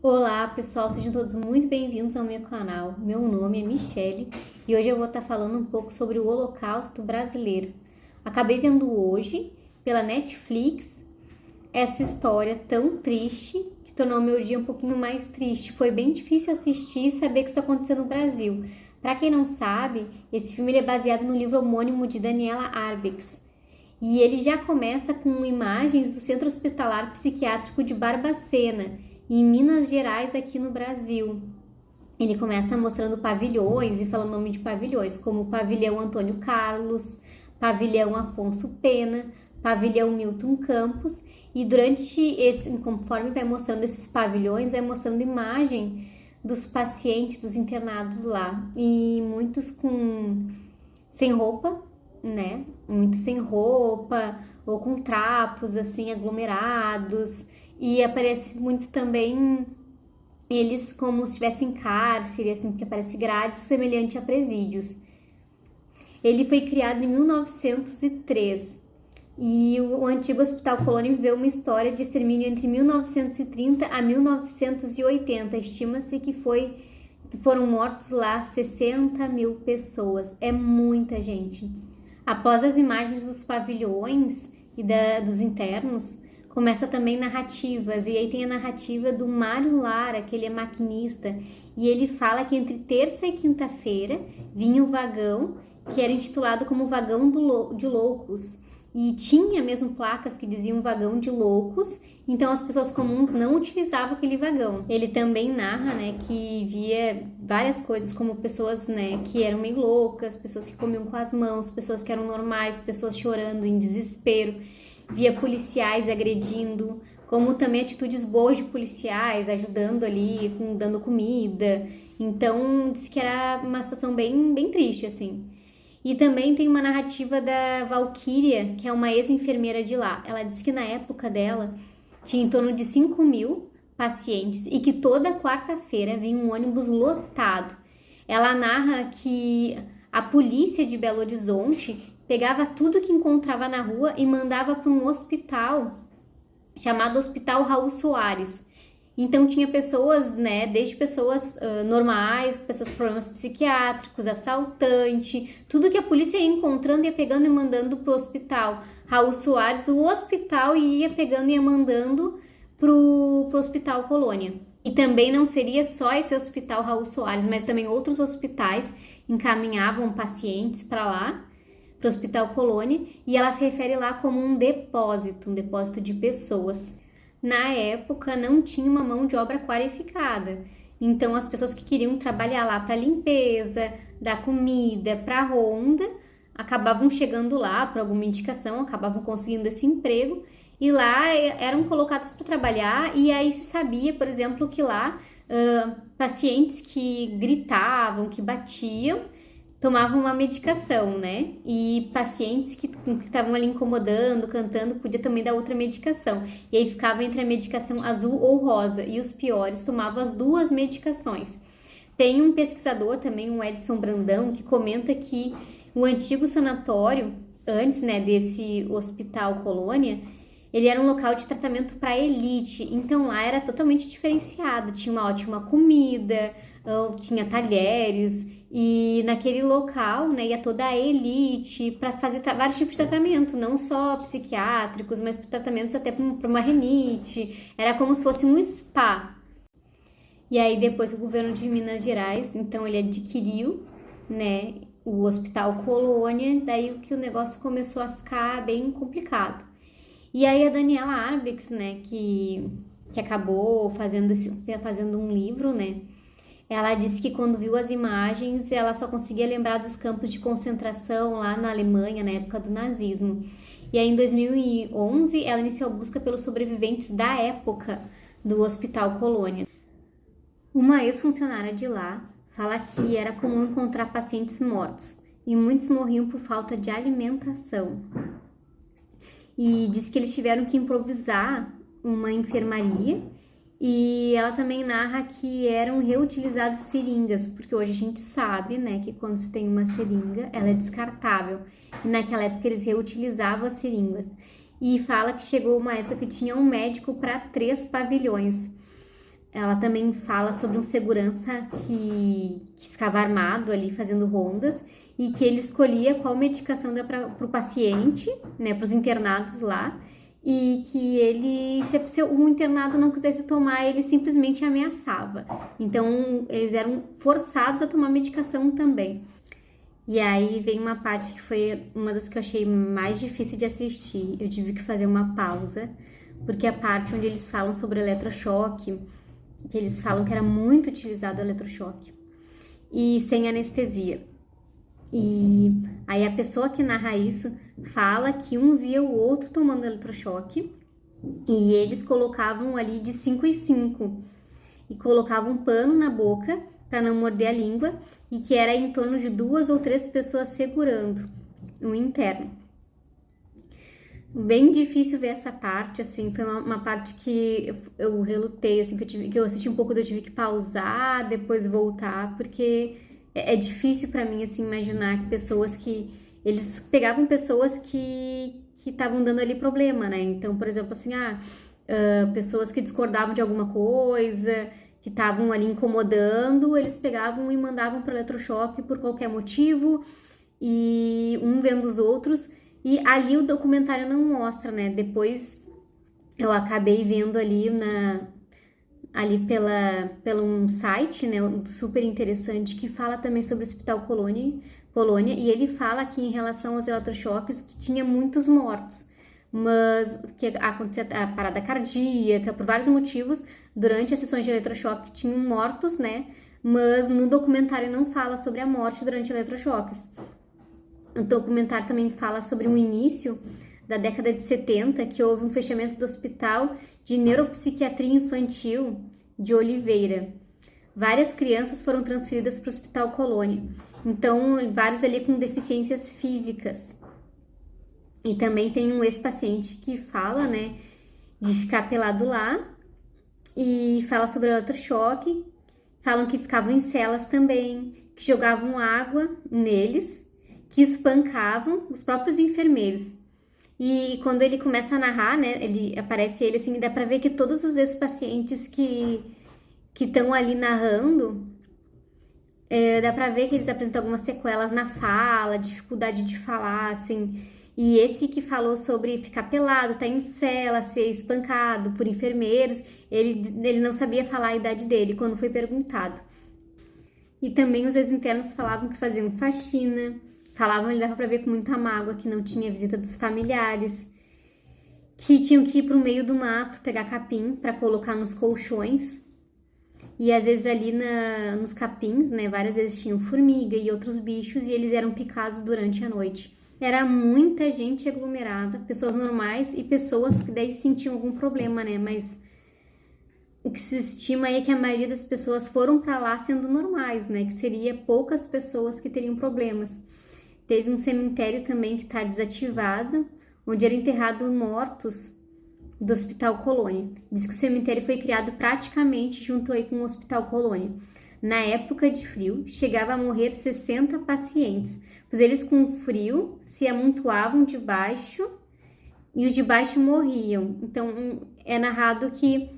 Olá pessoal, sejam todos muito bem-vindos ao meu canal. Meu nome é Michele e hoje eu vou estar falando um pouco sobre o Holocausto brasileiro. Acabei vendo hoje, pela Netflix, essa história tão triste que tornou meu dia um pouquinho mais triste. Foi bem difícil assistir e saber que isso aconteceu no Brasil. Para quem não sabe, esse filme é baseado no livro homônimo de Daniela Arbex. E ele já começa com imagens do Centro Hospitalar Psiquiátrico de Barbacena, em Minas Gerais, aqui no Brasil. Ele começa mostrando pavilhões e falando o nome de pavilhões, como o Pavilhão Antônio Carlos, Pavilhão Afonso Pena, Pavilhão Milton Campos. E conforme vai mostrando esses pavilhões, vai mostrando imagem dos pacientes, dos internados lá. E muitos sem roupa, né? Muitos sem roupa ou com trapos assim aglomerados. E aparece muito também eles como se estivessem em cárcere, assim, porque aparece grades semelhante a presídios. Ele foi criado em 1903 e o antigo Hospital Colônia viveu uma história de extermínio entre 1930 a 1980. Estima-se que foram mortos lá 60 mil pessoas. É muita gente. Após as imagens dos pavilhões e dos internos, começa também narrativas, e aí tem a narrativa do Mário Lara, que ele é maquinista, e ele fala que entre terça e quinta-feira vinha o vagão, que era intitulado como Vagão de Loucos, e tinha mesmo placas que diziam Vagão de Loucos, então as pessoas comuns não utilizavam aquele vagão. Ele também narra, né, que via várias coisas, como pessoas, né, que eram meio loucas, pessoas que comiam com as mãos, pessoas que eram normais, pessoas chorando em desespero, via policiais agredindo, como também atitudes boas de policiais, ajudando ali, dando comida. Então, disse que era uma situação bem, bem triste, assim. E também tem uma narrativa da Valquíria, que é uma ex-enfermeira de lá. Ela disse que na época dela tinha em torno de 5 mil pacientes e que toda quarta-feira vinha um ônibus lotado. Ela narra que a polícia de Belo Horizonte pegava tudo que encontrava na rua e mandava para um hospital chamado Hospital Raul Soares. Então tinha pessoas, né, desde pessoas normais, pessoas com problemas psiquiátricos, assaltante, tudo que a polícia ia encontrando, ia pegando e mandando pro Hospital Raul Soares, o hospital ia pegando e ia mandando pro Hospital Colônia. E também não seria só esse Hospital Raul Soares, mas também outros hospitais encaminhavam pacientes para lá, para o Hospital Colônia, e ela se refere lá como um depósito de pessoas. Na época não tinha uma mão de obra qualificada, então as pessoas que queriam trabalhar lá para limpeza, dar comida, para ronda, acabavam chegando lá por alguma indicação, acabavam conseguindo esse emprego, e lá eram colocados para trabalhar, e aí se sabia, por exemplo, que lá pacientes que gritavam, que batiam, tomavam uma medicação, né? E pacientes que estavam ali incomodando, cantando, podia também dar outra medicação. E aí ficava entre a medicação azul ou rosa. E os piores tomavam as duas medicações. Tem um pesquisador também, um Edson Brandão, que comenta que o antigo sanatório, antes, né, desse Hospital Colônia, ele era um local de tratamento para elite. Então lá era totalmente diferenciado. Tinha uma ótima comida, tinha talheres, e naquele local, né, ia toda a elite para fazer vários tipos de tratamento, não só psiquiátricos, mas tratamentos até para uma rinite. Era como se fosse um spa. E aí depois o governo de Minas Gerais, então ele adquiriu, né, o Hospital Colônia, daí que o negócio começou a ficar bem complicado. E aí a Daniela Arbex, né, que acabou fazendo um livro, né, ela disse que quando viu as imagens, ela só conseguia lembrar dos campos de concentração lá na Alemanha, na época do nazismo. E aí, em 2011, ela iniciou a busca pelos sobreviventes da época do Hospital Colônia. Uma ex-funcionária de lá fala que era comum encontrar pacientes mortos, e muitos morriam por falta de alimentação. E diz que eles tiveram que improvisar uma enfermaria. E ela também narra que eram reutilizados seringas, porque hoje a gente sabe, né, que quando se tem uma seringa, ela é descartável. E naquela época eles reutilizavam as seringas. E fala que chegou uma época que tinha um médico para 3 pavilhões. Ela também fala sobre um segurança que ficava armado ali fazendo rondas e que ele escolhia qual medicação dá para o paciente, né, para os internados lá, e que ele, se o internado não quisesse tomar, ele simplesmente ameaçava. Então, eles eram forçados a tomar medicação também. E aí vem uma parte que foi uma das que eu achei mais difícil de assistir. Eu tive que fazer uma pausa, porque a parte onde eles falam sobre eletrochoque, que eles falam que era muito utilizado o eletrochoque, e sem anestesia. E aí a pessoa que narra isso fala que um via o outro tomando eletrochoque, e eles colocavam ali de 5 em 5, e colocavam um pano na boca para não morder a língua, e que era em torno de 2 ou 3 pessoas segurando o interno. Bem difícil ver essa parte, assim, foi uma parte que eu relutei, assim, que eu assisti um pouco, eu tive que pausar, depois voltar, porque é difícil para mim, assim, imaginar que pessoas que... Eles pegavam pessoas que estavam dando ali problema, né? Então, por exemplo, assim, pessoas que discordavam de alguma coisa, que estavam ali incomodando, eles pegavam e mandavam para o eletrochoque por qualquer motivo, e um vendo os outros, e ali o documentário não mostra, né? Depois eu acabei vendo ali pelo um site, né, super interessante, que fala também sobre o Hospital Colônia, e ele fala que em relação aos eletrochoques que tinha muitos mortos, mas que acontecia a parada cardíaca, por vários motivos, durante as sessões de eletrochoque tinham mortos, né? Mas no documentário não fala sobre a morte durante eletrochoques. O documentário também fala sobre um início da década de 70, que houve um fechamento do Hospital de Neuropsiquiatria Infantil de Oliveira. Várias crianças foram transferidas para o Hospital Colônia. Então, vários ali com deficiências físicas. E também tem um ex-paciente que fala, né, de ficar pelado lá, e fala sobre eletrochoque. Falam que ficavam em celas também, que jogavam água neles, que espancavam os próprios enfermeiros. E quando ele começa a narrar, né, aparece ele assim, dá pra ver que todos os ex-pacientes que estão ali narrando, dá pra ver que eles apresentam algumas sequelas na fala, dificuldade de falar, assim. E esse que falou sobre ficar pelado, estar em cela, ser espancado por enfermeiros, ele não sabia falar a idade dele quando foi perguntado. E também os ex-internos falavam que faziam faxina, falavam, ele dava pra ver com muita mágoa, que não tinha visita dos familiares, que tinham que ir pro meio do mato pegar capim para colocar nos colchões. E às vezes ali nos capins, né, várias vezes tinham formiga e outros bichos, e eles eram picados durante a noite. Era muita gente aglomerada, pessoas normais e pessoas que daí sentiam algum problema, né? Mas o que se estima é que a maioria das pessoas foram para lá sendo normais, né? Que seria poucas pessoas que teriam problemas. Teve um cemitério também que está desativado, onde eram enterrados mortos do Hospital Colônia. Diz que o cemitério foi criado praticamente junto aí com o Hospital Colônia. Na época de frio, chegava a morrer 60 pacientes, pois eles com frio se amontoavam de baixo e os de baixo morriam. Então, é narrado que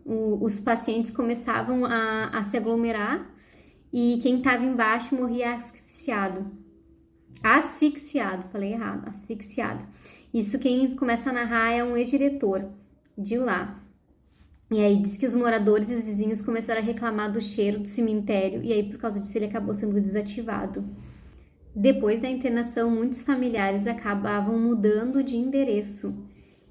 os pacientes começavam a se aglomerar e quem estava embaixo morria asfixiado. Falei errado, asfixiado. Isso quem começa a narrar é um ex-diretor de lá. E aí diz que os moradores e os vizinhos começaram a reclamar do cheiro do cemitério e aí por causa disso ele acabou sendo desativado. Depois da internação, muitos familiares acabavam mudando de endereço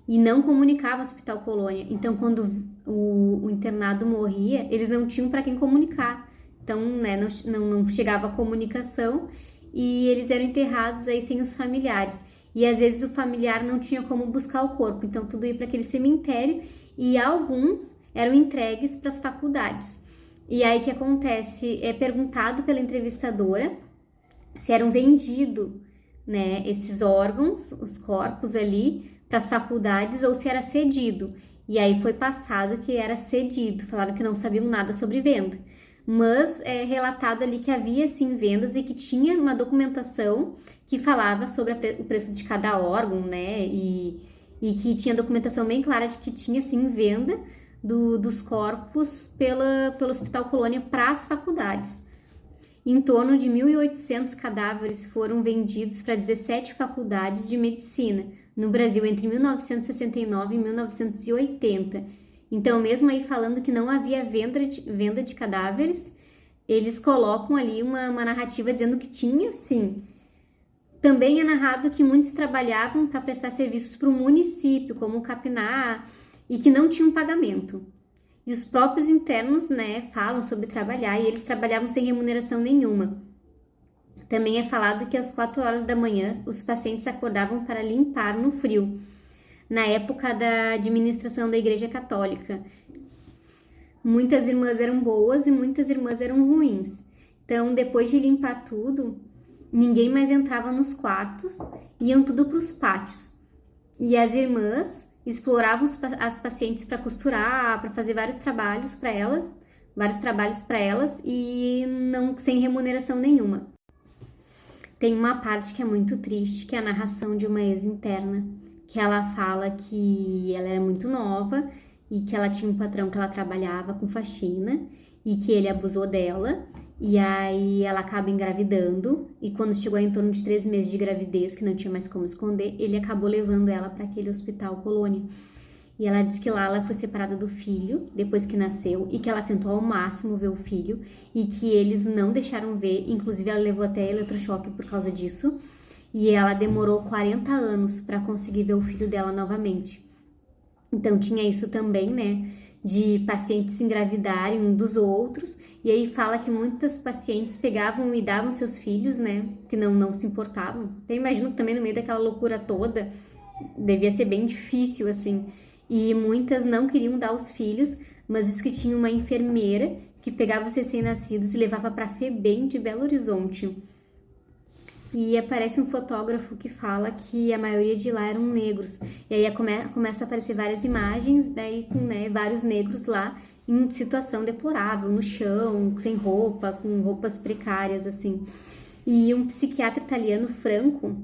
e não comunicavam ao Hospital Colônia. Então, quando o internado morria, eles não tinham para quem comunicar. Então, né, não chegava a comunicação e eles eram enterrados aí sem os familiares. E às vezes o familiar não tinha como buscar o corpo, então tudo ia para aquele cemitério e alguns eram entregues para as faculdades. E aí o que acontece? É perguntado pela entrevistadora se eram vendidos, né, esses órgãos, os corpos ali, para as faculdades ou se era cedido. E aí foi passado que era cedido, falaram que não sabiam nada sobre venda. Mas é relatado ali que havia sim vendas e que tinha uma documentação que falava sobre o preço de cada órgão, né, e que tinha documentação bem clara de que tinha sim venda, dos corpos pelo Hospital Colônia para as faculdades. Em torno de 1.800 cadáveres foram vendidos para 17 faculdades de medicina no Brasil entre 1969 e 1980. Então, mesmo aí falando que não havia venda de cadáveres, eles colocam ali uma narrativa dizendo que tinha sim. Também é narrado que muitos trabalhavam para prestar serviços para o município, como capinar, e que não tinham pagamento. E os próprios internos, né, falam sobre trabalhar e eles trabalhavam sem remuneração nenhuma. Também é falado que às 4 horas da manhã os pacientes acordavam para limpar no frio, na época da administração da Igreja Católica. Muitas irmãs eram boas e muitas irmãs eram ruins. Então, depois de limpar tudo, ninguém mais entrava nos quartos, iam tudo para os pátios. E as irmãs exploravam as pacientes para costurar, para fazer vários trabalhos para elas e não sem remuneração nenhuma. Tem uma parte que é muito triste, que é a narração de uma ex-interna, que ela fala que ela era muito nova e que ela tinha um patrão que ela trabalhava com faxina e que ele abusou dela. E aí ela acaba engravidando e quando chegou em torno de 3 meses de gravidez, que não tinha mais como esconder, ele acabou levando ela para aquele Hospital Colônia. E ela diz que lá ela foi separada do filho depois que nasceu e que ela tentou ao máximo ver o filho e que eles não deixaram ver, inclusive ela levou até eletrochoque por causa disso. E ela demorou 40 anos para conseguir ver o filho dela novamente. Então tinha isso também, né, de pacientes se engravidarem um dos outros, e aí fala que muitas pacientes pegavam e davam seus filhos, né, que não se importavam. Então, imagino que também no meio daquela loucura toda, devia ser bem difícil, assim, e muitas não queriam dar os filhos, mas diz que tinha uma enfermeira que pegava os recém-nascidos e levava para a FEBEM de Belo Horizonte. E aparece um fotógrafo que fala que a maioria de lá eram negros. E aí começa a aparecer várias imagens, daí com, né, vários negros lá em situação deplorável, no chão, sem roupa, com roupas precárias, assim. E um psiquiatra italiano, Franco,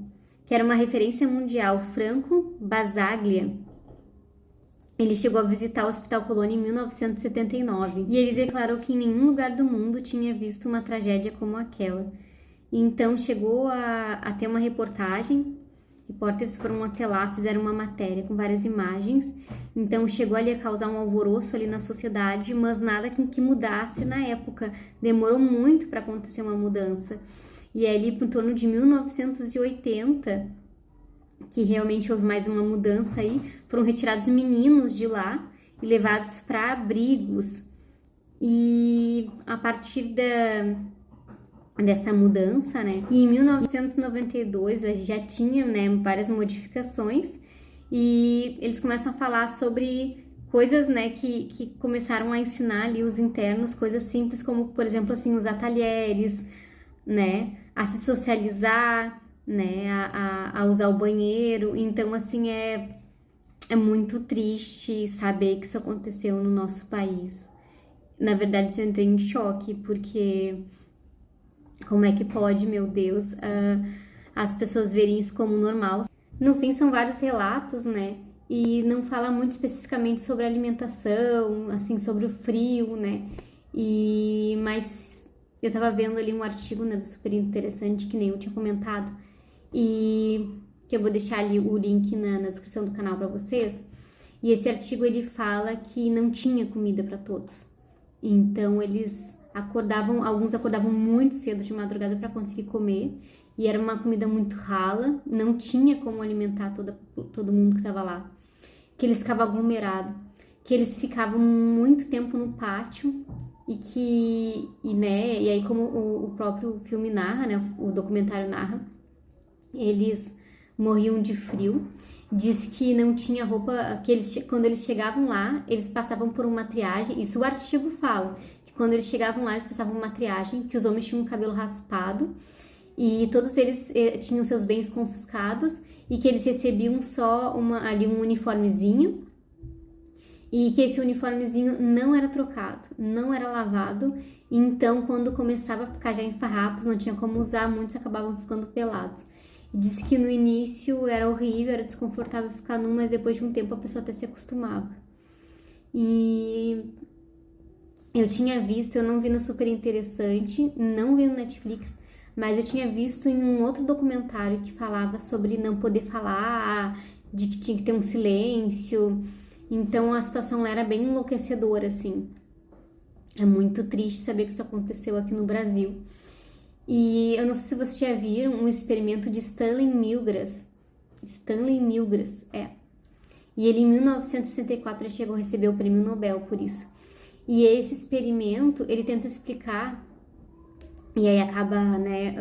que era uma referência mundial, Franco Basaglia, ele chegou a visitar o Hospital Colônia em 1979. E ele declarou que em nenhum lugar do mundo tinha visto uma tragédia como aquela. Então chegou a ter uma reportagem, repórteres foram até lá, fizeram uma matéria com várias imagens, então chegou ali a causar um alvoroço ali na sociedade, mas nada que mudasse na época, demorou muito para acontecer uma mudança. E ali por torno de 1980, que realmente houve mais uma mudança aí, foram retirados meninos de lá e levados para abrigos. E a partir dessa mudança, né? E em 1992 a gente já tinha, né, várias modificações e eles começam a falar sobre coisas, né, que começaram a ensinar ali os internos, coisas simples como, por exemplo, assim, usar talheres, né, a se socializar, né, a usar o banheiro. Então, assim, é muito triste saber que isso aconteceu no nosso país. Na verdade, eu entrei em choque, porque como é que pode, meu Deus, as pessoas verem isso como normal? No fim, são vários relatos, né? E não fala muito especificamente sobre alimentação, assim, sobre o frio, né? Mas eu tava vendo ali um artigo, né, do super interessante, que nem eu tinha comentado, e que eu vou deixar ali o link na descrição do canal pra vocês. E esse artigo, ele fala que não tinha comida pra todos. Então, alguns acordavam muito cedo de madrugada para conseguir comer, e era uma comida muito rala, não tinha como alimentar todo mundo que estava lá, que eles ficavam aglomerados, que eles ficavam muito tempo no pátio, né, e aí como o próprio filme narra, né, o documentário narra, eles morriam de frio. Diz que não tinha roupa, que quando eles chegavam lá, eles passavam por uma triagem, isso o artigo fala, quando eles chegavam lá, eles passavam uma triagem, que os homens tinham o cabelo raspado e todos eles tinham seus bens confiscados e que eles recebiam só ali um uniformezinho e que esse uniformezinho não era trocado, não era lavado. Então, quando começava a ficar já em farrapos, não tinha como usar, muitos acabavam ficando pelados. Diz que no início era horrível, era desconfortável ficar nu, mas depois de um tempo a pessoa até se acostumava. E eu tinha visto, eu não vi no Super Interessante, não vi no Netflix, mas eu tinha visto em um outro documentário que falava sobre não poder falar, de que tinha que ter um silêncio. Então a situação lá era bem enlouquecedora, assim. É muito triste saber que isso aconteceu aqui no Brasil. E eu não sei se vocês já viram um experimento de Stanley Milgram. Stanley Milgram, é. E ele em 1964 chegou a receber o prêmio Nobel por isso. E esse experimento, ele tenta explicar, e aí acaba, né,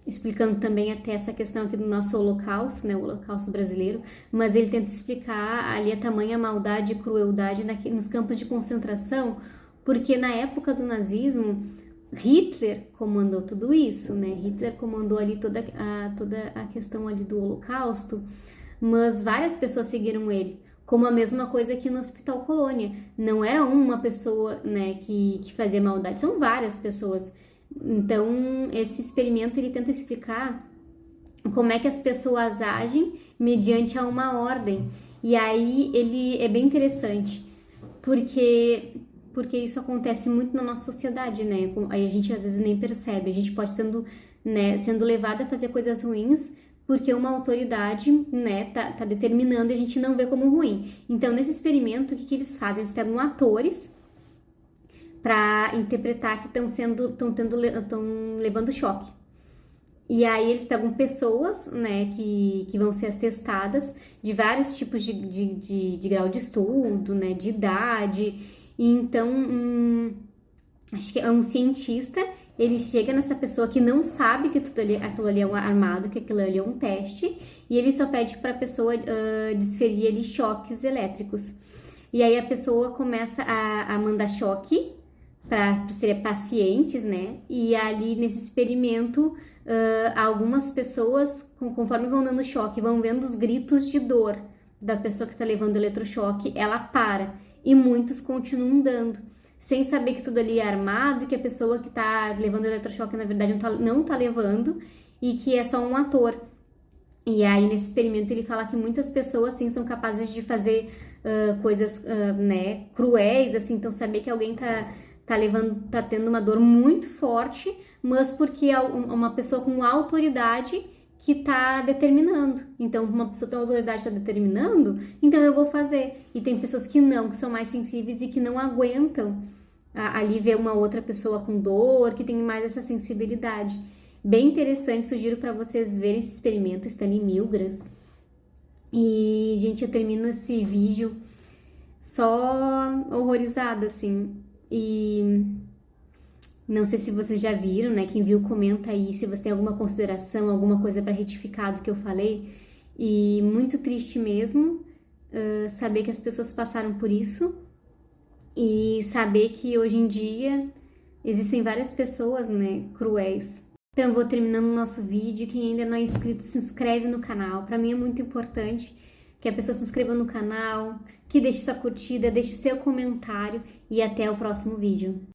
explicando também até essa questão aqui do nosso holocausto, né, o holocausto brasileiro, mas ele tenta explicar ali a tamanha maldade e crueldade nos campos de concentração, porque na época do nazismo, Hitler comandou tudo isso, né, Hitler comandou ali toda a questão ali do holocausto, mas várias pessoas seguiram ele. Como a mesma coisa aqui no Hospital Colônia. Não era uma pessoa, né, que fazia maldade, são várias pessoas. Então, esse experimento ele tenta explicar como é que as pessoas agem mediante a uma ordem. E aí ele é bem interessante, porque isso acontece muito na nossa sociedade, né? Aí a gente às vezes nem percebe, a gente pode sendo levado a fazer coisas ruins porque uma autoridade, né, tá determinando e a gente não vê como ruim. Então, nesse experimento, o que eles fazem? Eles pegam atores para interpretar que estão levando choque. E aí eles pegam pessoas, né, que vão ser as testadas de vários tipos de grau de estudo, né, de idade. E então, acho que é um cientista. Ele chega nessa pessoa que não sabe que aquilo ali é um armado, que aquilo ali é um teste, e ele só pede para a pessoa desferir ali choques elétricos. E aí a pessoa começa a mandar choque para ser pacientes, né? E ali nesse experimento, algumas pessoas, conforme vão dando choque, vão vendo os gritos de dor da pessoa que está levando eletrochoque, ela para, e muitos continuam dando, sem saber que tudo ali é armado e que a pessoa que tá levando o eletrochoque, na verdade, não tá levando e que é só um ator. E aí, nesse experimento, ele fala que muitas pessoas, assim, são capazes de fazer coisas, né, cruéis, assim, então saber que alguém tá tendo uma dor muito forte, mas porque é uma pessoa com autoridade que tá determinando. Então, uma pessoa com autoridade tá determinando, então eu vou fazer. E tem pessoas que não, que são mais sensíveis e que não aguentam ali ver uma outra pessoa com dor, que tem mais essa sensibilidade. Bem interessante, sugiro para vocês verem esse experimento, Stanley Milgram. E, gente, eu termino esse vídeo só horrorizada, assim. E não sei se vocês já viram, né? Quem viu, comenta aí se você tem alguma consideração, alguma coisa para retificar do que eu falei. E muito triste mesmo saber que as pessoas passaram por isso e saber que hoje em dia existem várias pessoas, né, cruéis. Então eu vou terminando o nosso vídeo. Quem ainda não é inscrito, se inscreve no canal. Para mim é muito importante que a pessoa se inscreva no canal, que deixe sua curtida, deixe seu comentário e até o próximo vídeo.